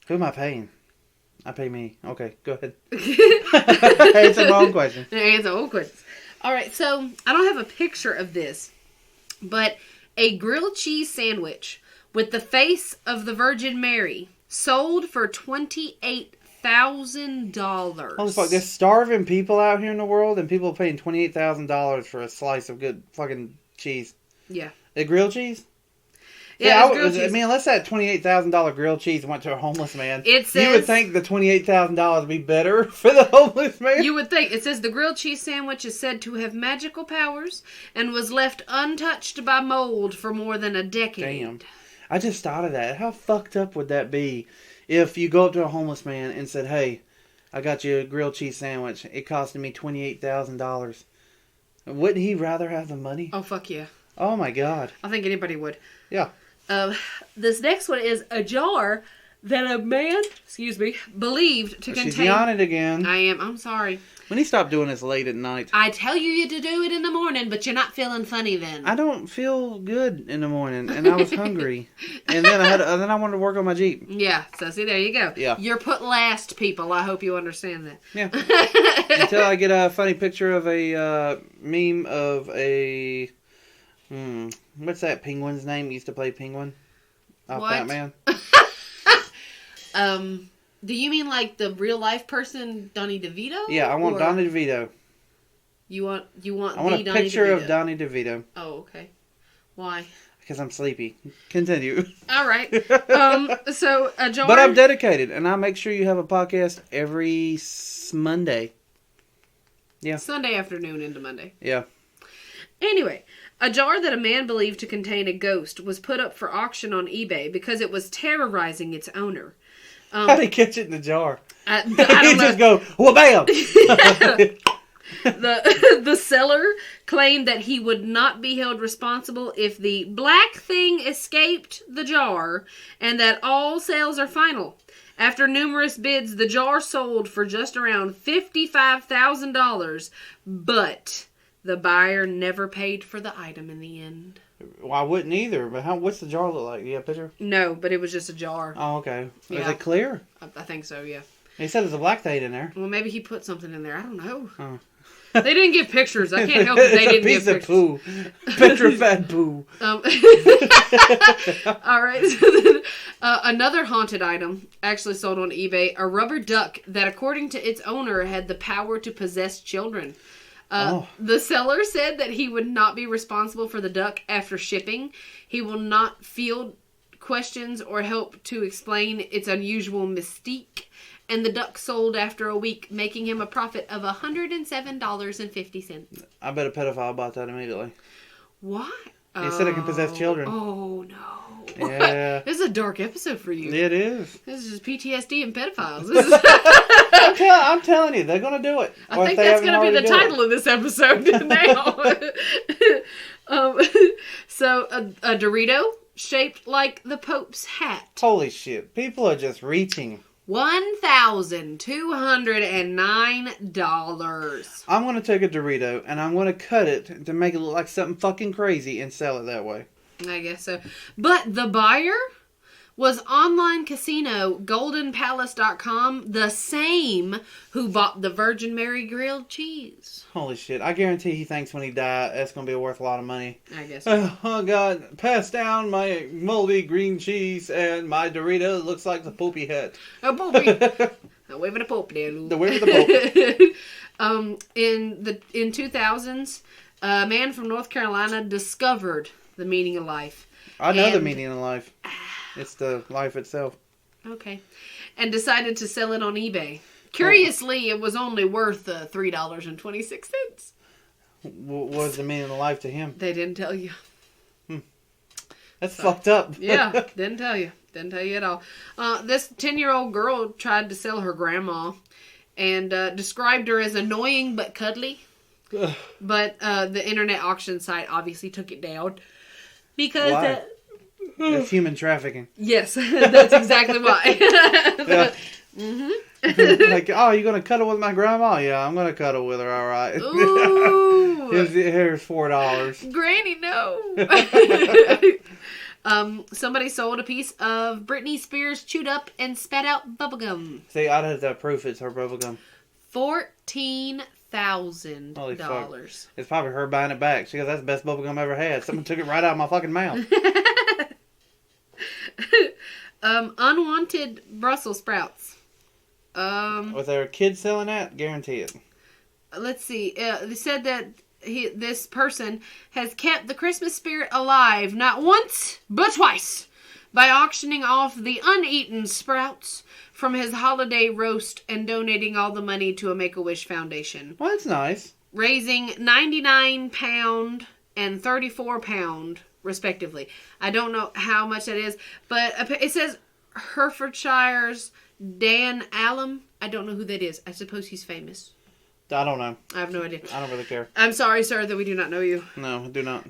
Who am I paying? I pay me. Okay, go ahead. Answer my own question. Answer all questions. All right, so I don't have a picture of this, but a grilled cheese sandwich with the face of the Virgin Mary sold for $28,000. Holy fuck, there's starving people out here in the world and people paying $28,000 for a slice of good fucking cheese. Yeah. A grilled cheese? Yeah, I grilled cheese. mean, unless that $28,000 grilled cheese went to a homeless man, It you would says- think the $28,000 would be better for the homeless man. You would think. It says the grilled cheese sandwich is said to have magical powers and was left untouched by mold for more than a decade. Damn. I just thought of that. How fucked up would that be if you go up to a homeless man and said, hey, I got you a grilled cheese sandwich. It costed me $28,000. Wouldn't he rather have the money? Oh, fuck yeah. Oh, my God. I think anybody would. Yeah. This next one is a jar that a man, believed to She's contain... yawning again. I'm sorry. When he stopped doing this late at night. I tell you to do it in the morning, but you're not feeling funny then. I don't feel good in the morning, and I was hungry. And then I wanted to work on my Jeep. Yeah, so see, there you go. Yeah. You're put last, people. I hope you understand that. Yeah. Until I get a funny picture of a meme of a... what's that penguin's name? Used to play Penguin? Off What? Batman. Do you mean like the real life person, Donnie DeVito? Yeah, I want Or Donnie DeVito. You want I want a Donnie picture DeVito? of Donnie DeVito. Oh, okay. Why? Because I'm sleepy. Continue. All right. So a jar. But I'm dedicated, and I make sure you have a podcast every Monday. Yeah. Sunday afternoon into Monday. Yeah. Anyway, a jar that a man believed to contain a ghost was put up for auction on eBay because it was terrorizing its owner. How'd he catch it in the jar? I He don't know. just go, wha bam! The seller claimed that he would not be held responsible if the black thing escaped the jar and that all sales are final. After numerous bids, the jar sold for just around $55,000, but the buyer never paid for the item in the end. Well, I wouldn't either, but what's the jar look like? You got a picture? No, but it was just a jar. Oh, okay. Is Yeah. it clear? I think so, yeah. He said there's a black thing in there. Well, maybe he put something in there. I don't know. Oh. They didn't give pictures. I can't help it. They didn't give Piece of pictures. poo. Petrified poo. All right. So then, another haunted item actually sold on eBay, a rubber duck that, according to its owner, had the power to possess children. The seller said that he would not be responsible for the duck after shipping. He will not field questions or help to explain its unusual mystique. And the duck sold after a week, making him a profit of $107.50. I bet a pedophile bought that immediately. Why? He said it can possess children. Oh, no. Yeah. This is a dark episode for you. It is. This is just PTSD and pedophiles. This is, I'm telling you, they're going to do it. I think that's going to be the title of this episode now. So, a Dorito shaped like the Pope's hat. Holy shit. People are just reaching. $1,209. I'm going to take a Dorito and I'm going to cut it to make it look like something fucking crazy and sell it that way. I guess so. But the buyer Was online casino goldenpalace.com the same who bought the Virgin Mary grilled cheese? Holy shit. I guarantee he thinks when he dies, that's going to be worth a lot of money. I guess. Oh, God. Pass down my moldy green cheese and my Dorito looks like the poopy head. A poopy. Away with the pope there, Lou. The way with the pope. In 2000s, a man from North Carolina discovered the meaning of life. I know the meaning of life. It's the life itself. Okay. And decided to sell it on eBay. Curiously, it was only worth $3.26. What was the meaning of life to him? They didn't tell you. That's fucked up. Yeah, didn't tell you. Didn't tell you at all. This 10-year-old girl tried to sell her grandma and described her as annoying but cuddly. But the internet auction site obviously took it down. Because... Why? It's human trafficking. Yes, that's exactly why. Yeah. Like, oh, you gonna cuddle with my grandma? Yeah, I'm gonna cuddle with her. All right. Ooh. Here's $4. Granny, no. Somebody sold a piece of Britney Spears chewed up and spat out bubblegum. See, I'd have to proof it's her bubblegum. $14,000. It's probably her buying it back. She goes, that's the best bubblegum I ever had. Someone took it right out of my fucking mouth. Unwanted Brussels sprouts. Was there a kid selling that? Guarantee it. Let's see. They said that this person has kept the Christmas spirit alive not once, but twice by auctioning off the uneaten sprouts from his holiday roast and donating all the money to a Make-A-Wish Foundation. Well, that's nice. Raising £99 and £34 respectively. I don't know how much that is, but it says Herefordshire's Dan Allen. I don't know who that is. I suppose he's famous. I don't know. I have no idea. I don't really care. I'm sorry, sir, that we do not know you. No, I do not.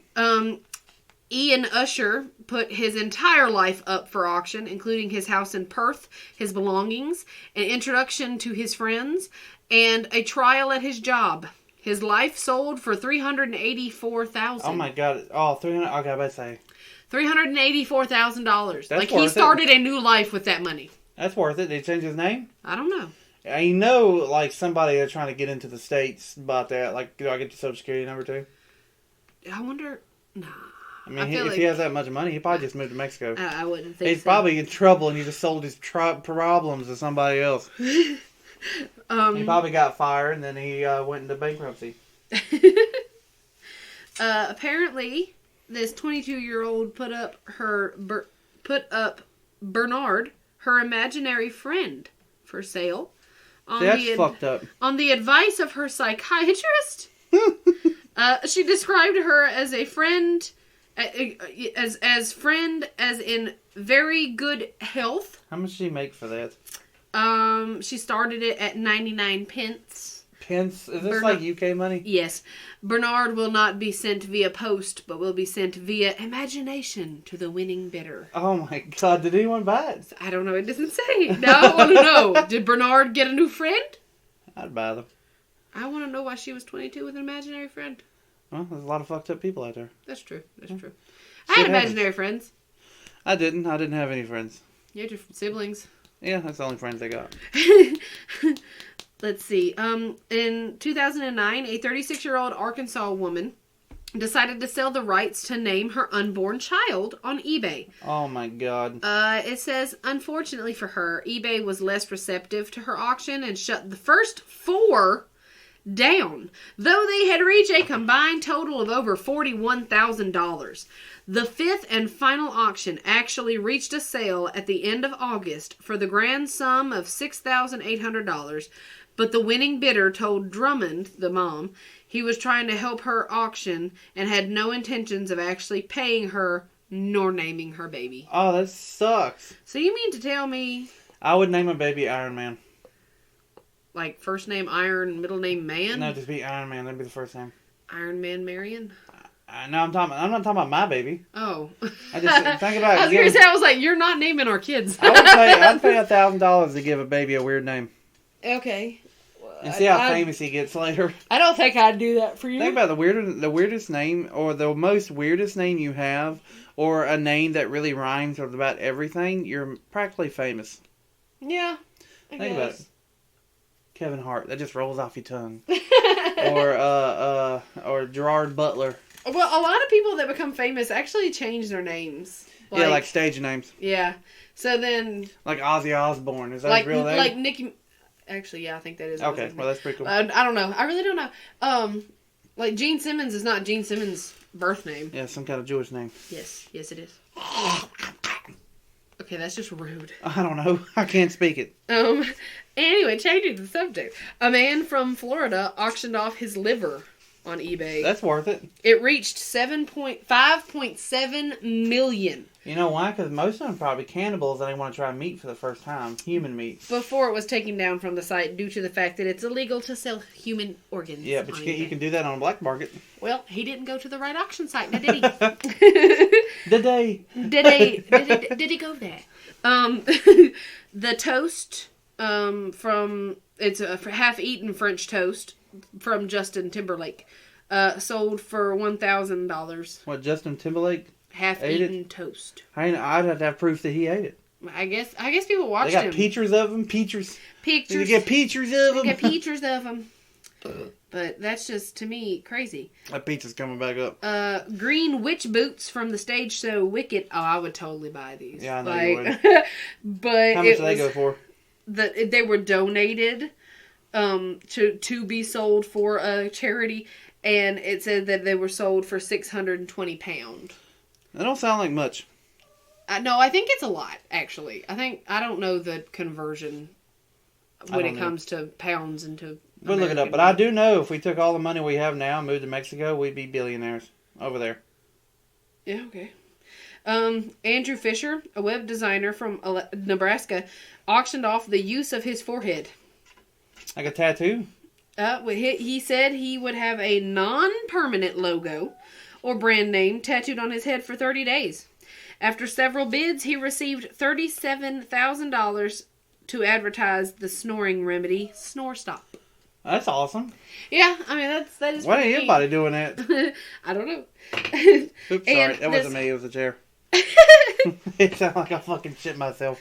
Ian Usher put his entire life up for auction, including his house in Perth, his belongings, an introduction to his friends, and a trial at his job. His life sold for $384,000. Oh my god! Oh, 300. Okay, I about to say $384,000. Like he worth started a new life with that money. that's worth it. Did he change his name? I don't know. You know, like somebody that's trying to get into the States about that. Like, do I get the Social Security number too? I wonder. Nah. I mean, if he has that much money, he probably just moved to Mexico. I wouldn't think He's so. probably in trouble, and he just sold his problems to somebody else. He probably got fired, and then he went into bankruptcy. Apparently, this 22-year-old put up Bernard, her imaginary friend, for sale. That's fucked up. On the advice of her psychiatrist, she described her as a friend, as in very good health. How much did she make for that? She started it at 99 pence. Pence? Is this like UK money? Yes. Bernard will not be sent via post, but will be sent via imagination to the winning bidder. Oh my god, did anyone buy it? I don't know, it doesn't say. Now I want to know. Did Bernard get a new friend? I'd buy them. I want to know why she was 22 with an imaginary friend. Well, there's a lot of fucked up people out there. That's true. That's true. I had imaginary friends. I didn't have any friends. You had your siblings. Yeah, that's the only friends I got. Let's see. In 2009, a 36-year-old Arkansas woman decided to sell the rights to name her unborn child on eBay. Oh my god. It says, unfortunately for her, eBay was less receptive to her auction and shut the first 4 down, though they had reached a combined total of over $41,000. The 5th and final auction actually reached a sale at the end of August for the grand sum of $6,800, but the winning bidder told Drummond, the mom, he was trying to help her auction and had no intentions of actually paying her nor naming her baby. Oh, that sucks. So you mean to tell me... I would name a baby Iron Man. Like first name Iron, middle name Man? No, just be Iron Man. That'd be the first name. Iron Man Marion? No, I'm not talking about my baby. Oh. I just think about it. I was going to say, I was like, you're not naming our kids. I'd pay $1,000 to give a baby a weird name. Okay. And see how famous he gets later. I don't think I'd do that for you. Think about the weirdest name, or the most weirdest name you have, or a name that really rhymes with about everything. You're practically famous. Yeah. Think about it. Kevin Hart. That just rolls off your tongue. or Gerard Butler. Well, a lot of people that become famous actually change their names. Like stage names. Yeah. So then... Like Ozzy Osbourne. Is that his real name? Like Nicki... Actually, yeah, I think that is. Okay, well, that's pretty cool. I don't know. I really don't know. Like Gene Simmons is not Gene Simmons' birth name. Yeah, some kind of Jewish name. Yes, it is. Okay, that's just rude. I don't know. I can't speak it. Anyway, changing the subject. A man from Florida auctioned off his liver on eBay. That's worth it. It reached $5.7 million. You know why? Because most of them are probably cannibals and they want to try meat for the first time. Human meat. Before it was taken down from the site due to the fact that it's illegal to sell human organs. Yeah, but you can do that on the black market. Well, he didn't go to the right auction site, now did he? Did he go there? The toast it's a half-eaten French toast from Justin Timberlake, sold for $1,000. What, Justin Timberlake? Half-eaten toast. I'd have to have proof that he ate it. I guess people watched him. him. They got pictures of him. Pictures. You get pictures of him. Get pictures of him. But that's just, to me, crazy. That pizza's coming back up. Green witch boots from the stage show Wicked. Oh, I would totally buy these. Yeah, I know you would. But how much do they go for? They were donated to be sold for a charity, and it said that they were sold for £620. That don't sound like much. No, I think it's a lot, actually. I don't know the conversion when it comes to pounds into We'll look it up. But I do know if we took all the money we have now and moved to Mexico, we'd be billionaires over there. Yeah, okay. Andrew Fisher, a web designer from Nebraska, auctioned off the use of his forehead. Like a tattoo? He said he would have a non-permanent logo or brand name tattooed on his head for 30 days. After several bids, he received $37,000 to advertise the snoring remedy, Snore Stop. That's awesome. Yeah, I mean, that is. Why ain't anybody doing that? I don't know. Oops, sorry. That wasn't me. It was a chair. It sounded like I fucking shit myself.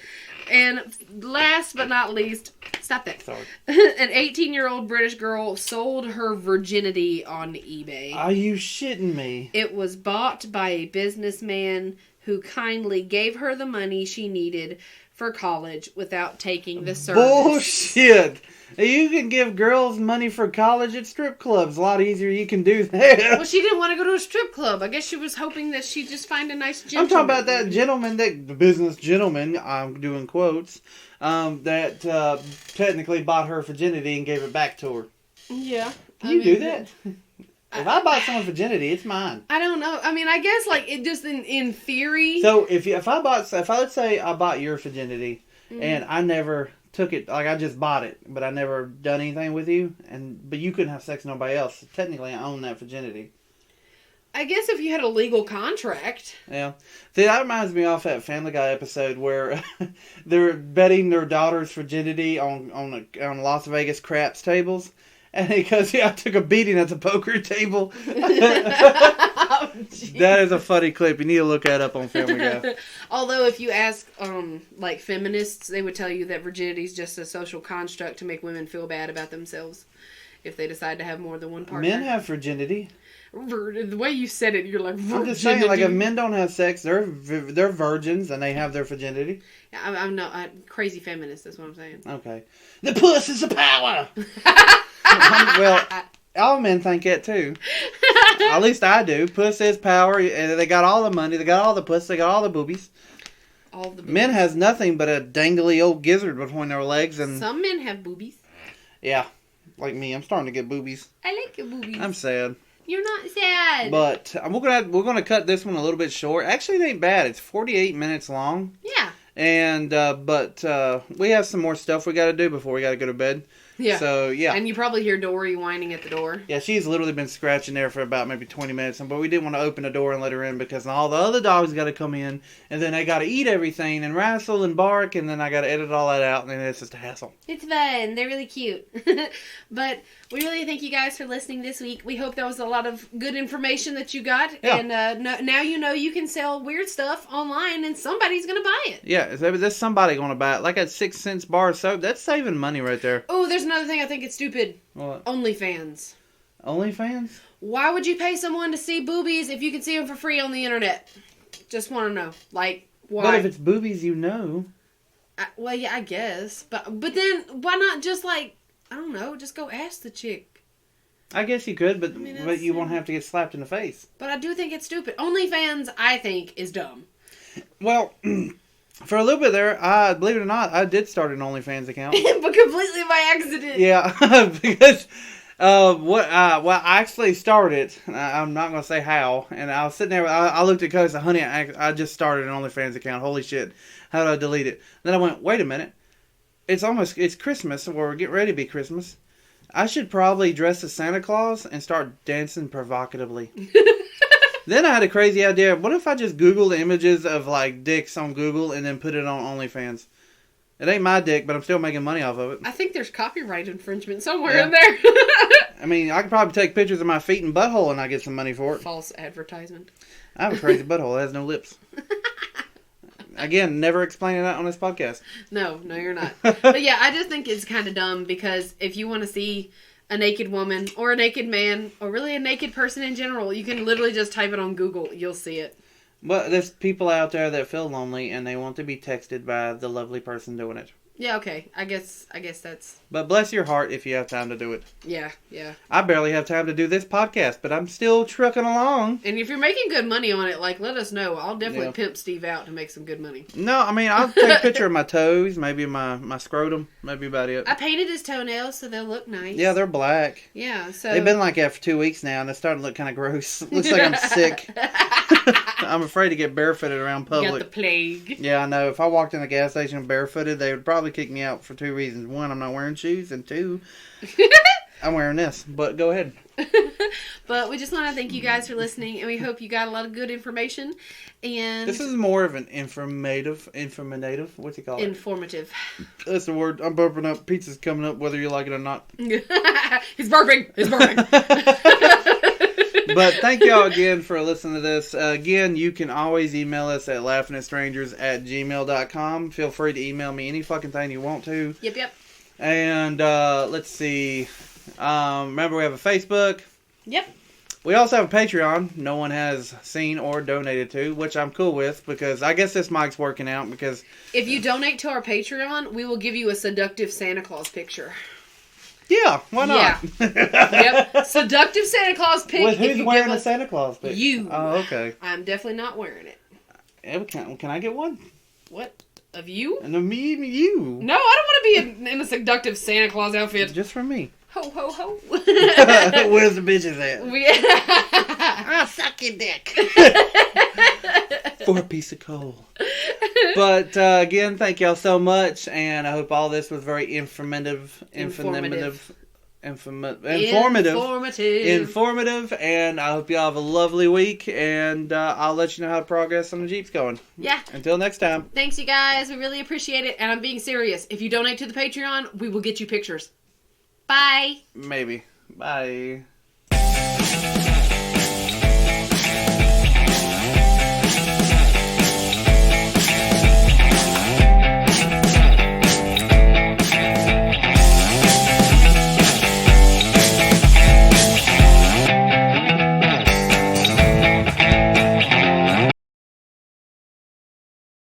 And last but not least, stop that. Sorry. An 18-year-old British girl sold her virginity on eBay. Are you shitting me? It was bought by a businessman who kindly gave her the money she needed for college without taking the service. Bullshit! You can give girls money for college at strip clubs. A lot easier you can do that. Well, she didn't want to go to a strip club. I guess she was hoping that she'd just find a nice gentleman. I'm talking about that gentleman, the business gentleman, I'm doing quotes, that technically bought her virginity and gave it back to her. Yeah. Can you do that? If I buy someone's virginity, it's mine. I don't know. I mean, I guess like it just in theory. So if let's say I bought your virginity and I never took it, like I just bought it, but I never done anything with you, but you couldn't have sex with nobody else. So technically, I own that virginity. I guess if you had a legal contract. Yeah. See, that reminds me of that Family Guy episode where they're betting their daughter's virginity on Las Vegas craps tables. And he goes, yeah, I took a beating at the poker table. Oh, that is a funny clip. You need to look that up on Family Guy. Although if you ask like feminists, they would tell you that virginity is just a social construct to make women feel bad about themselves if they decide to have more than one partner. Men have virginity. The way you said it, you're like, virginity. I'm just saying, like, if men don't have sex, they're virgins and they have their virginity. I'm not crazy feminist, that's what I'm saying. Okay. The puss is the power! Well, all men think that too. At least I do. Puss is power. And they got all the money. They got all the puss. They got all the boobies. All the boobies. Men has nothing but a dangly old gizzard between their legs. And some men have boobies. Yeah. Like me. I'm starting to get boobies. I like your boobies. I'm sad. You're not sad. But we're gonna cut this one a little bit short. Actually, it ain't bad. It's 48 minutes long. Yeah. And but we have some more stuff we got to do before we got to go to bed. Yeah. So, yeah. And you probably hear Dory whining at the door. Yeah, she's literally been scratching there for about maybe 20 minutes. But we didn't want to open the door and let her in because all the other dogs got to come in. And then they got to eat everything and wrestle and bark. And then I got to edit all that out. And then it's just a hassle. It's fun. They're really cute. But we really thank you guys for listening this week. We hope that was a lot of good information that you got. Yeah. And now you know you can sell weird stuff online and somebody's going to buy it. Yeah, there's somebody going to buy it. Like a 6 cents bar of soap. That's saving money right there. Oh, there's another thing I think it's stupid. What? OnlyFans. OnlyFans? Why would you pay someone to see boobies if you can see them for free on the internet? Just want to know. Like, why? But if it's boobies, you know. Well, yeah, I guess. But then, why not just, like, I don't know, just go ask the chick. I guess you could, but, I mean, but you won't have to get slapped in the face. But I do think it's stupid. OnlyFans, I think, is dumb. Well, for a little bit there, believe it or not, I did start an OnlyFans account. But completely by accident. Yeah, because I actually started. I'm not gonna say how. And I was sitting there. I looked at Codie and said, "Honey, I just started an OnlyFans account. Holy shit! How do I delete it?" Then I went, "Wait a minute. It's Christmas, or we're getting ready to be Christmas. I should probably dress as Santa Claus and start dancing provocatively." Then I had a crazy idea. What if I just Googled images of like dicks on Google and then put it on OnlyFans? It ain't my dick, but I'm still making money off of it. I think there's copyright infringement somewhere Yeah. in there. I mean, I could probably take pictures of my feet and butthole and I get some money for it. False advertisement. I have a crazy butthole. It has no lips. Again, never explaining that on this podcast. No, you're not. But yeah, I just think it's kind of dumb because if you want to see a naked woman or a naked man or really a naked person in general, you can literally just type it on Google. You'll see it. But there's people out there that feel lonely and they want to be texted by the lovely person doing it. Yeah, okay. I guess that's... But bless your heart if you have time to do it. Yeah. I barely have time to do this podcast, but I'm still trucking along. And if you're making good money on it, like, let us know. I'll definitely Yeah. pimp Steve out to make some good money. No, I mean, I'll take a picture of my toes, maybe my scrotum, maybe about it. I painted his toenails so they'll look nice. Yeah, they're black. Yeah, so... They've been like that for 2 weeks now, and they're starting to look kind of gross. Looks like I'm sick. I'm afraid to get barefooted around You public. got the plague. Yeah, I know. If I walked in a gas station barefooted, they would probably kick me out for 2 reasons. 1, I'm not wearing shoes, and 2, I'm wearing this. But go ahead. But we just want to thank you guys for listening, and we hope you got a lot of good information. And This is more of an informative, what's it called? informative. That's the word. I'm burping up. Pizza's coming up whether you like it or not. He's burping. But thank y'all again for listening to this. Again, you can always email us at laughingatstrangers@gmail.com. Feel free to email me any fucking thing you want to. Yep. And let's see. Remember, we have a Facebook. Yep. We also have a Patreon. No one has seen or donated to, which I'm cool with because I guess this mic's working out because... If you donate to our Patreon, we will give you a seductive Santa Claus picture. Yeah, why not? Yeah. Yep. Seductive Santa Claus pic. Well, if who's you wearing give a us- Santa Claus pic? You. Oh, okay. I'm definitely not wearing it. Yeah, can I get one? What? Of you? And me, you. No, I don't want to be in a seductive Santa Claus outfit. Just for me. Ho, ho, ho. Where's the bitches at? I'll suck your dick. For a piece of coal. But again, thank y'all so much, and I hope all this was very informative, and I hope y'all have a lovely week, and I'll let you know how the progress on the Jeep's going. Yeah. Until next time. Thanks, you guys. We really appreciate it, and I'm being serious. If you donate to the Patreon, we will get you pictures. Bye. Maybe. Bye.